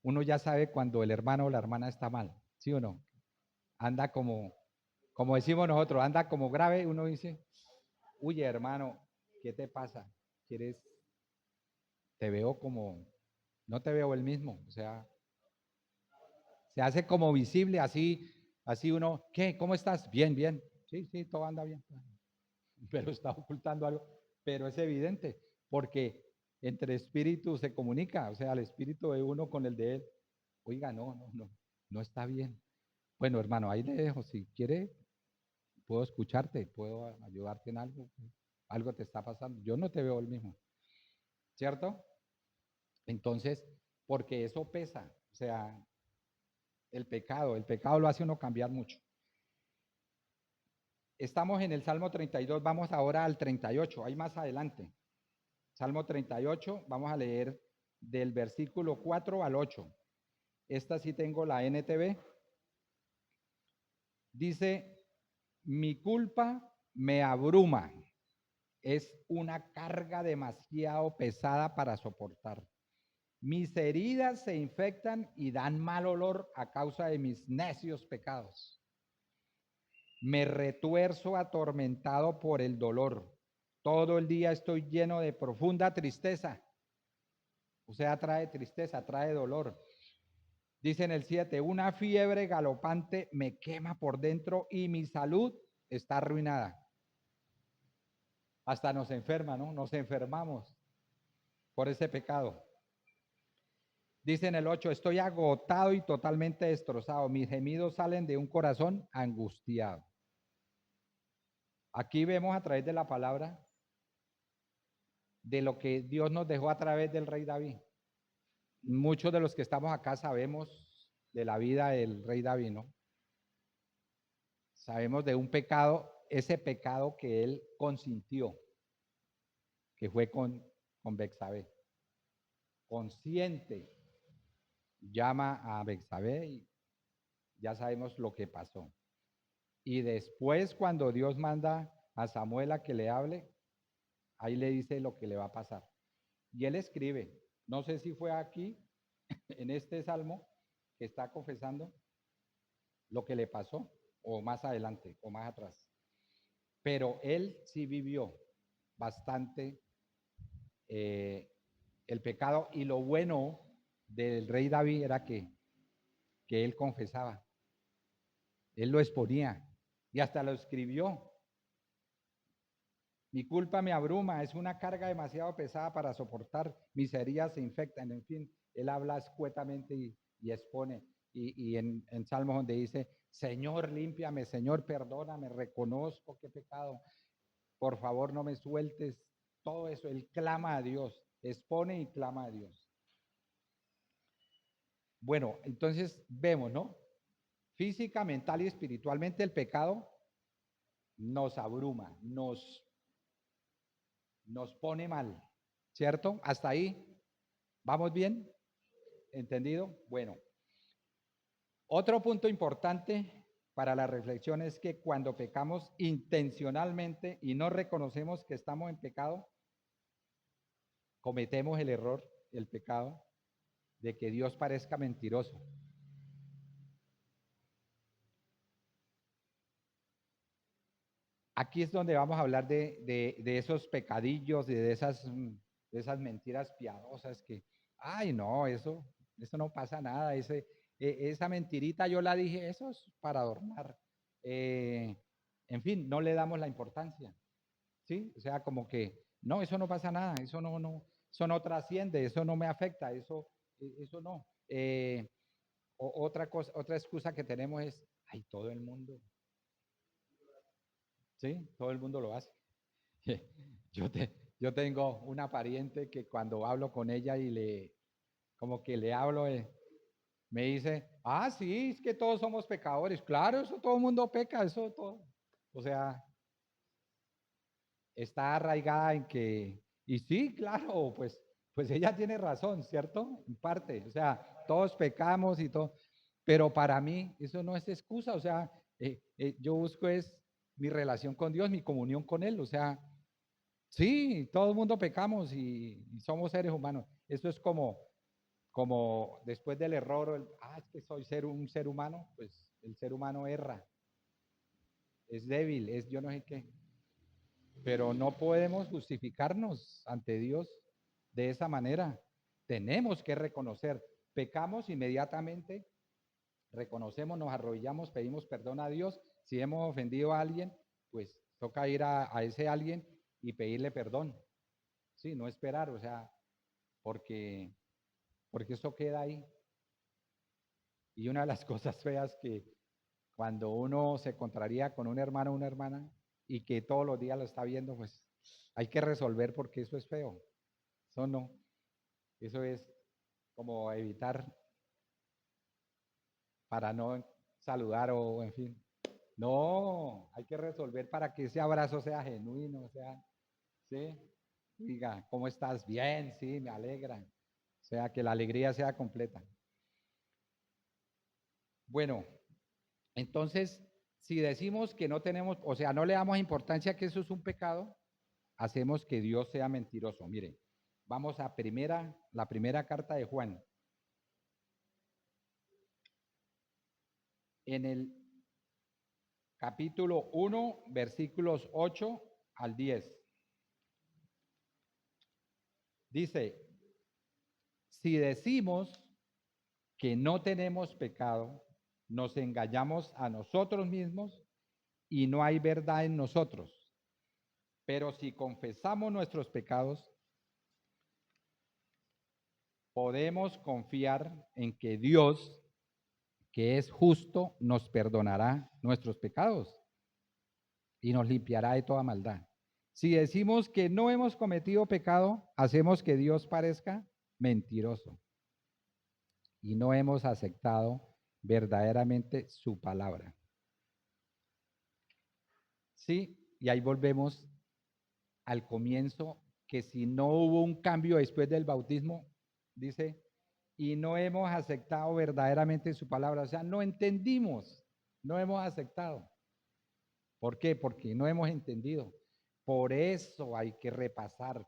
Uno ya sabe cuando el hermano o la hermana está mal, ¿sí o no? Anda como decimos nosotros, anda como grave, uno dice, uy, hermano, ¿qué te pasa? ¿Quieres? Te veo como, no te veo el mismo, o sea, se hace como visible, así uno, ¿qué? ¿Cómo estás? Bien, bien. Sí, sí, todo anda bien. Pero está ocultando algo, pero es evidente, porque entre espíritus se comunica, o sea, el espíritu de uno con el de él. Oiga, no está bien. Bueno, hermano, ahí le dejo, si quiere, puedo escucharte, puedo ayudarte en algo, algo te está pasando. Yo no te veo el mismo, ¿cierto? Entonces, porque eso pesa, o sea, el pecado lo hace uno cambiar mucho. Estamos en el Salmo 32, vamos ahora al 38, ahí más adelante. Salmo 38, vamos a leer del versículo 4 al 8. Esta sí tengo la NTV. Dice, mi culpa me abruma, es una carga demasiado pesada para soportar. Mis heridas se infectan y dan mal olor a causa de mis necios pecados. Me retuerzo atormentado por el dolor. Todo el día estoy lleno de profunda tristeza. O sea, trae tristeza, trae dolor. Dice en el 7, una fiebre galopante me quema por dentro y mi salud está arruinada. Hasta nos enferma, ¿no? Nos enfermamos por ese pecado. Dice en el 8, estoy agotado y totalmente destrozado. Mis gemidos salen de un corazón angustiado. Aquí vemos a través de la palabra de lo que Dios nos dejó a través del rey David. Muchos de los que estamos acá sabemos de la vida del rey David, ¿no? Sabemos de un pecado, ese pecado que él consintió, que fue con Betsabé. Consciente, llama a Betsabé y ya sabemos lo que pasó. Y después cuando Dios manda a Samuel a que le hable, ahí le dice lo que le va a pasar. Y él escribe, no sé si fue aquí, en este salmo que está confesando lo que le pasó, o más adelante, o más atrás. Pero él sí vivió bastante el pecado, y lo bueno del rey David era que él confesaba, él lo exponía y hasta lo escribió. Mi culpa me abruma, es una carga demasiado pesada para soportar, mis heridas se infectan, en fin, él habla escuetamente y expone. Y en Salmos donde dice, Señor, límpiame, Señor, perdóname, reconozco que he pecado, por favor no me sueltes, todo eso, él clama a Dios, expone y clama a Dios. Bueno, entonces vemos, ¿no? Física, mental y espiritualmente el pecado nos abruma, nos pone mal, ¿cierto? Hasta ahí, ¿vamos bien? ¿Entendido? Bueno, Otro punto importante para la reflexión es que cuando pecamos intencionalmente y no reconocemos que estamos en pecado, cometemos el error, el pecado, de que Dios parezca mentiroso. Aquí es donde vamos a hablar de esos pecadillos y de esas mentiras piadosas que, ay, no, eso no pasa nada, esa mentirita yo la dije, eso es para adornar. En fin, no le damos la importancia, ¿sí? O sea, como que, no, eso no pasa nada, eso no trasciende, eso no me afecta, eso no. Otra cosa, otra excusa que tenemos es, ay, todo el mundo, ¿sí? Todo el mundo lo hace. Yo tengo una pariente que cuando hablo con ella y como que le hablo, me dice, ah, sí, es que todos somos pecadores. Claro, eso todo el mundo peca, eso todo. O sea, está arraigada en que, y sí, claro, pues ella tiene razón, ¿cierto? En parte, o sea, todos pecamos y todo, pero para mí eso no es excusa, o sea, yo busco es mi relación con Dios, mi comunión con Él, o sea, sí, todo el mundo pecamos y somos seres humanos. Eso es como después del error, es que soy un ser humano, pues el ser humano erra, es débil, es yo no sé qué. Pero no podemos justificarnos ante Dios de esa manera. Tenemos que reconocer, pecamos inmediatamente, reconocemos, nos arrodillamos, pedimos perdón a Dios. Si hemos ofendido a alguien, pues toca ir a ese alguien y pedirle perdón. Sí, no esperar, o sea, porque, porque eso queda ahí. Y una de las cosas feas que cuando uno se contraría con un hermano o una hermana y que todos los días lo está viendo, pues hay que resolver porque eso es feo. Eso no. Eso es como evitar para no saludar o en fin. No, hay que resolver para que ese abrazo sea genuino, sea, ¿sí? Diga, ¿cómo estás? Bien, sí, me alegra. O sea, que la alegría sea completa. Bueno, entonces, si decimos que no tenemos, o sea, no le damos importancia que eso es un pecado, hacemos que Dios sea mentiroso. Mire, vamos a la primera carta de Juan. En el capítulo 1, versículos 8 al 10. Dice, si decimos que no tenemos pecado, nos engañamos a nosotros mismos y no hay verdad en nosotros. Pero si confesamos nuestros pecados, podemos confiar en que Dios, que es justo, nos perdonará nuestros pecados y nos limpiará de toda maldad. Si decimos que no hemos cometido pecado, hacemos que Dios parezca mentiroso y no hemos aceptado verdaderamente su palabra. Sí, y ahí volvemos al comienzo, que si no hubo un cambio después del bautismo, dice, y no hemos aceptado verdaderamente su palabra, o sea, no entendimos, no hemos aceptado. ¿Por qué? Porque no hemos entendido. Por eso hay que repasar.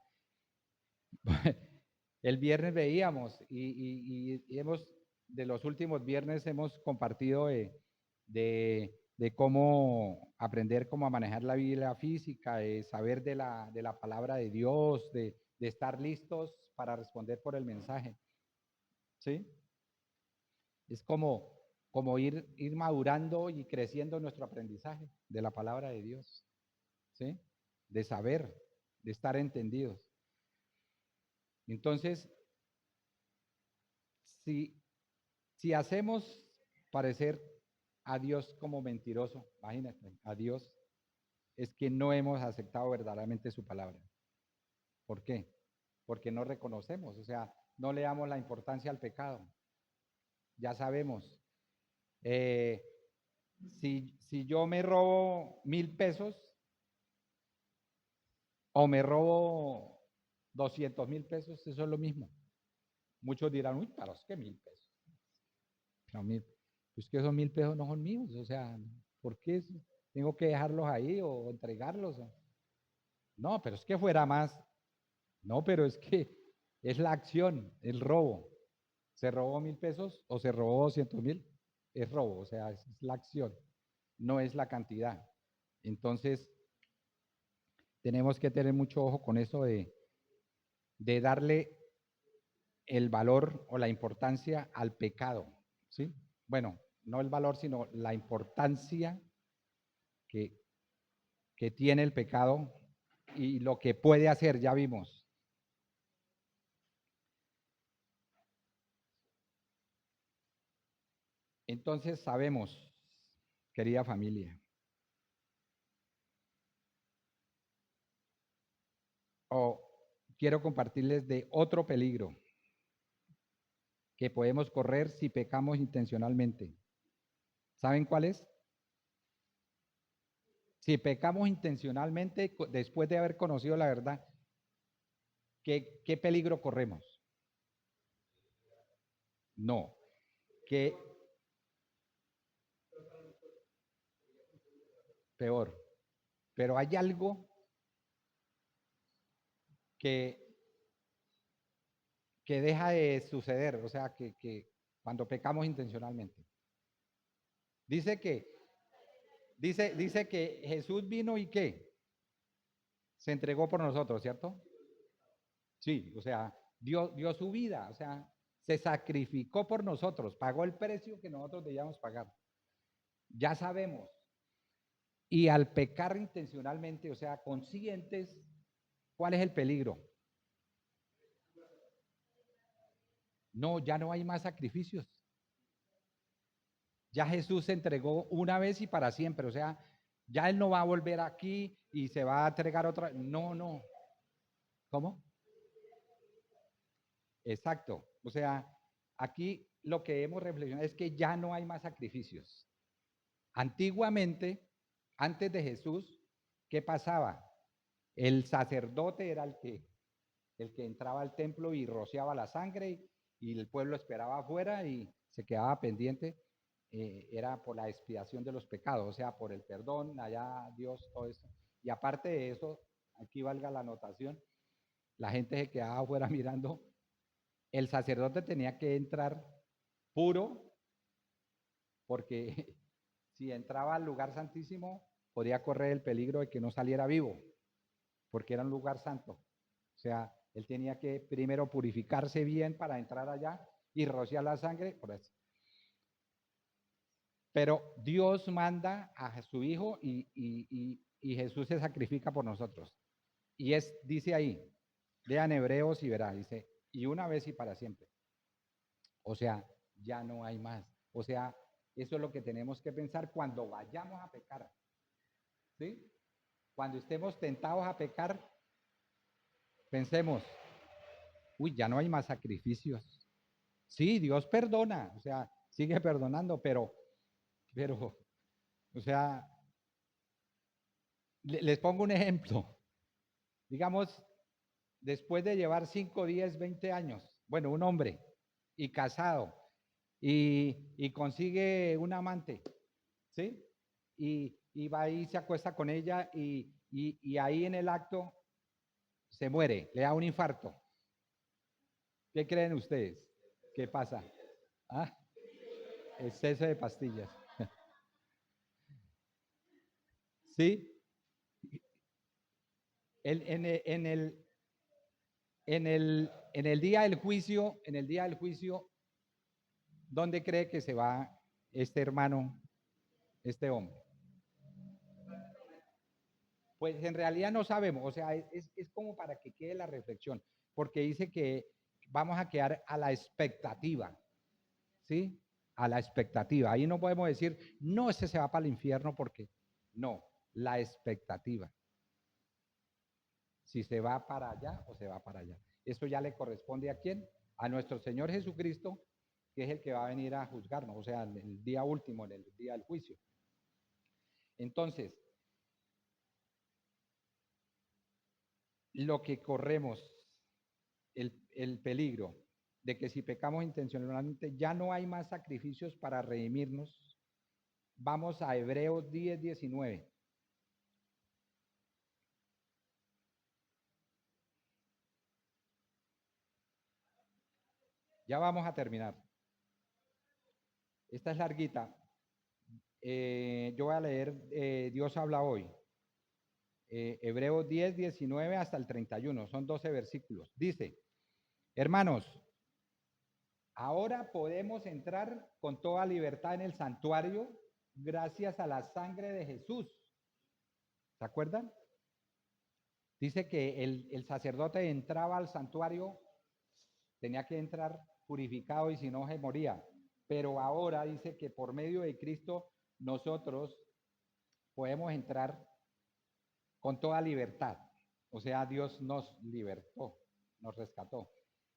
El viernes veíamos y hemos, de los últimos viernes hemos compartido de cómo aprender cómo a manejar la vida física, de saber de la palabra de Dios, de estar listos para responder por el mensaje. ¿Sí? Es como ir madurando y creciendo nuestro aprendizaje de la palabra de Dios. ¿Sí? De saber, de estar entendidos. Entonces, si hacemos parecer a Dios como mentiroso, imagínate, a Dios, es que no hemos aceptado verdaderamente su palabra. ¿Por qué? Porque no reconocemos, o sea, no le damos la importancia al pecado. Ya sabemos, eh, si yo me robo 1.000 pesos o me robo 200.000 pesos, eso es lo mismo. Muchos dirán, uy, pero es que 1.000 pesos. No, pues que esos 1.000 pesos no son míos, o sea, ¿por qué tengo que dejarlos ahí o entregarlos? No, pero es que fuera más. No, pero es que es la acción, el robo. ¿Se robó 1.000 pesos o se robó 200.000? Es robo, o sea, es la acción, no es la cantidad. Entonces, tenemos que tener mucho ojo con eso de darle el valor o la importancia al pecado, ¿sí? Bueno, no el valor, sino la importancia que, que tiene el pecado y lo que puede hacer, ya vimos. Entonces sabemos, querida familia, o quiero compartirles de otro peligro que podemos correr si pecamos intencionalmente. ¿Saben cuál es? Si pecamos intencionalmente después de haber conocido la verdad, ¿qué peligro corremos? No, que peor. Pero hay algo que, que deja de suceder, o sea, que cuando pecamos intencionalmente. Dice que, dice que Jesús vino y que se entregó por nosotros, ¿cierto? Sí, o sea, dio su vida, o sea, se sacrificó por nosotros, pagó el precio que nosotros debíamos pagar. Ya sabemos. Y al pecar intencionalmente, o sea, conscientes, ¿cuál es el peligro? No, ya no hay más sacrificios. Ya Jesús se entregó una vez y para siempre, o sea, ya Él no va a volver aquí y se va a entregar otra. No, no. ¿Cómo? Exacto. O sea, aquí lo que hemos reflexionado es que ya no hay más sacrificios. Antiguamente, antes de Jesús, ¿qué pasaba? El sacerdote era el que entraba al templo y rociaba la sangre y el pueblo esperaba afuera y se quedaba pendiente. Era por la expiación de los pecados, o sea, por el perdón, allá Dios, todo esto. Y aparte de eso, aquí valga la anotación, la gente se quedaba afuera mirando. El sacerdote tenía que entrar puro porque si entraba al lugar santísimo podía correr el peligro de que no saliera vivo, porque era un lugar santo. O sea, él tenía que primero purificarse bien para entrar allá y rociar la sangre. Por eso. Pero Dios manda a su Hijo y Jesús se sacrifica por nosotros. Y dice ahí, lean Hebreos y verá, dice, y una vez y para siempre. O sea, ya no hay más. O sea, eso es lo que tenemos que pensar cuando vayamos a pecar. ¿Sí? Cuando estemos tentados a pecar, pensemos, uy, ya no hay más sacrificios. Sí, Dios perdona, o sea, sigue perdonando, pero, o sea, les pongo un ejemplo. Digamos, después de llevar 5, 10, 20 años, bueno, un hombre y casado y consigue un amante, ¿sí? Y va y se acuesta con ella y ahí en el acto se muere, le da un infarto. ¿Qué creen ustedes? ¿Qué pasa? ¿Ah? Exceso de pastillas. ¿Sí? En el día del juicio, ¿dónde cree que se va este hermano, este hombre? Pues en realidad no sabemos, o sea, es como para que quede la reflexión, porque dice que vamos a quedar a la expectativa, ¿sí? A la expectativa. Ahí no podemos decir, no, ese se va para el infierno porque no, la expectativa. Si se va para allá o se va para allá. Eso ya le corresponde a quién? A nuestro Señor Jesucristo, que es el que va a venir a juzgarnos, o sea, el día último, el día del juicio. Entonces, lo que corremos, el peligro. de que si pecamos intencionalmente ya no hay más sacrificios para redimirnos. Vamos a Hebreos 10:19. Ya vamos a terminar. Esta es larguita. Yo voy a leer, Dios habla hoy. Hebreos 10:19 hasta el 31. Son 12 versículos. Dice, hermanos, ahora podemos entrar con toda libertad en el santuario gracias a la sangre de Jesús. ¿Se acuerdan? Dice que el sacerdote entraba al santuario, tenía que entrar purificado y si no se moría. Pero ahora dice que por medio de Cristo nosotros podemos entrar con toda libertad. O sea, Dios nos libertó, nos rescató,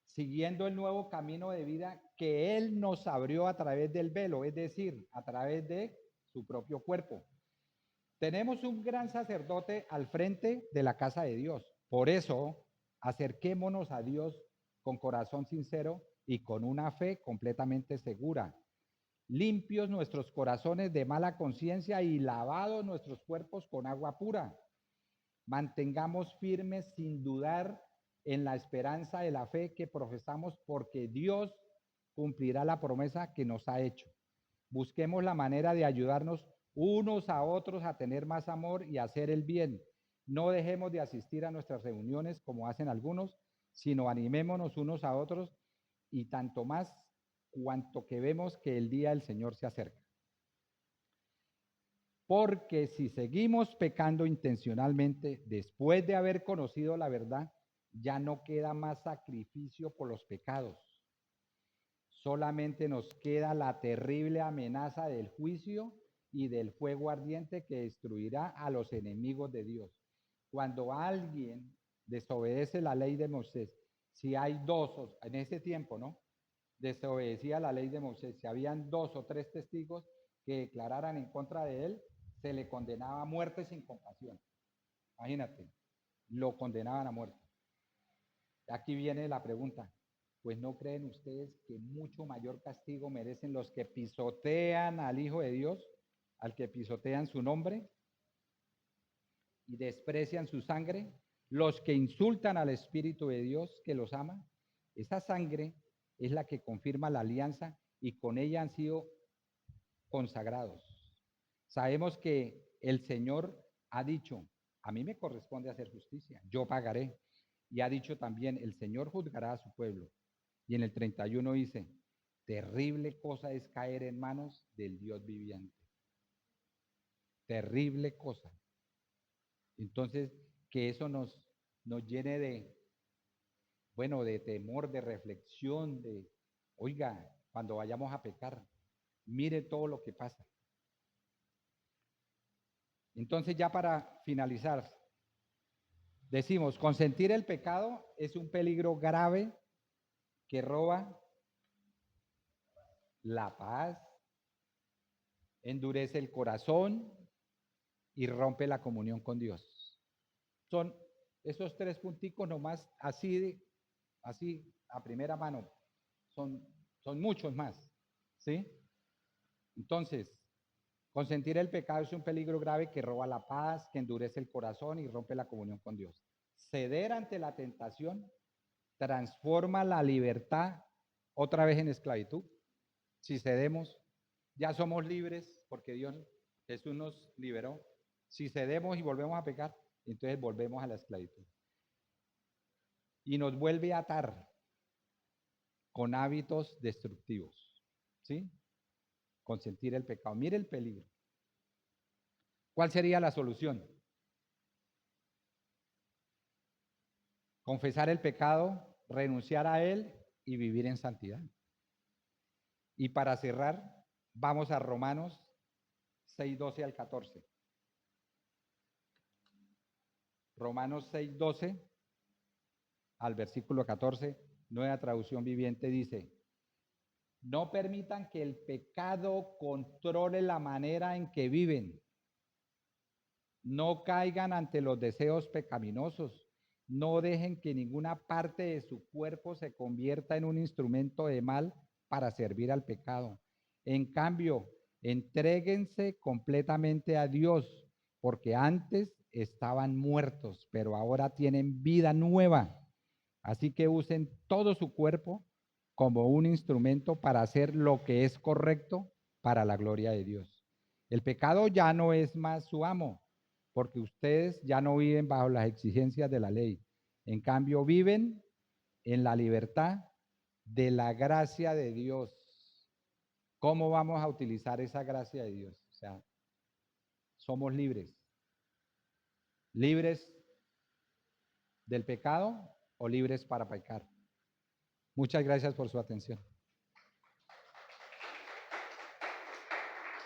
siguiendo el nuevo camino de vida que Él nos abrió a través del velo, es decir, a través de su propio cuerpo. Tenemos un gran sacerdote al frente de la casa de Dios. Por eso, acerquémonos a Dios con corazón sincero y con una fe completamente segura. Limpios nuestros corazones de mala conciencia y lavados nuestros cuerpos con agua pura. Mantengamos firmes sin dudar en la esperanza de la fe que profesamos, porque Dios cumplirá la promesa que nos ha hecho. Busquemos la manera de ayudarnos unos a otros a tener más amor y a hacer el bien. No dejemos de asistir a nuestras reuniones como hacen algunos, sino animémonos unos a otros y tanto más cuanto que vemos que el día del Señor se acerca. Porque si seguimos pecando intencionalmente después de haber conocido la verdad, ya no queda más sacrificio por los pecados. Solamente nos queda la terrible amenaza del juicio y del fuego ardiente que destruirá a los enemigos de Dios. Cuando alguien desobedece la ley de Moisés, si hay dos, en ese tiempo, ¿no? Desobedecía la ley de Moisés, si habían 2 o 3 testigos que declararan en contra de él, se le condenaba a muerte sin compasión. Imagínate, lo condenaban a muerte. Aquí viene la pregunta, pues ¿no creen ustedes que mucho mayor castigo merecen los que pisotean al Hijo de Dios, al que pisotean su nombre y desprecian su sangre, los que insultan al Espíritu de Dios que los ama? Esa sangre es la que confirma la alianza y con ella han sido consagrados. Sabemos que el Señor ha dicho, a mí me corresponde hacer justicia, yo pagaré. Y ha dicho también, el Señor juzgará a su pueblo. Y en el 31 dice, terrible cosa es caer en manos del Dios viviente. Terrible cosa. Entonces, que eso nos llene de, bueno, de temor, de reflexión, de, oiga, cuando vayamos a pecar, mire todo lo que pasa. Entonces, ya para finalizar, decimos, consentir el pecado es un peligro grave que roba la paz, endurece el corazón y rompe la comunión con Dios. Son esos 3 punticos nomás, así a primera mano. Son muchos más, ¿sí? Entonces, consentir el pecado es un peligro grave que roba la paz, que endurece el corazón y rompe la comunión con Dios. Ceder ante la tentación transforma la libertad otra vez en esclavitud. Si cedemos, ya somos libres porque Jesús nos liberó. Si cedemos y volvemos a pecar, entonces volvemos a la esclavitud. Y nos vuelve a atar con hábitos destructivos, ¿sí? Consentir el pecado. Mire el peligro. ¿Cuál sería la solución? Confesar el pecado, renunciar a él y vivir en santidad. Y para cerrar, vamos a Romanos 6:12 al 14. Romanos 6:12 al versículo 14, Nueva Traducción Viviente dice, no permitan que el pecado controle la manera en que viven. No caigan ante los deseos pecaminosos, No dejen que ninguna parte de su cuerpo se convierta en un instrumento de mal para servir al pecado. En cambio, entréguense completamente a Dios, porque antes estaban muertos, pero ahora tienen vida nueva. Así que usen todo su cuerpo como un instrumento para hacer lo que es correcto para la gloria de Dios. El pecado ya no es más su amo, porque ustedes ya no viven bajo las exigencias de la ley. En cambio, viven en la libertad de la gracia de Dios. ¿Cómo vamos a utilizar esa gracia de Dios? O sea, somos libres. ¿Libres del pecado o libres para pecar? Muchas gracias por su atención.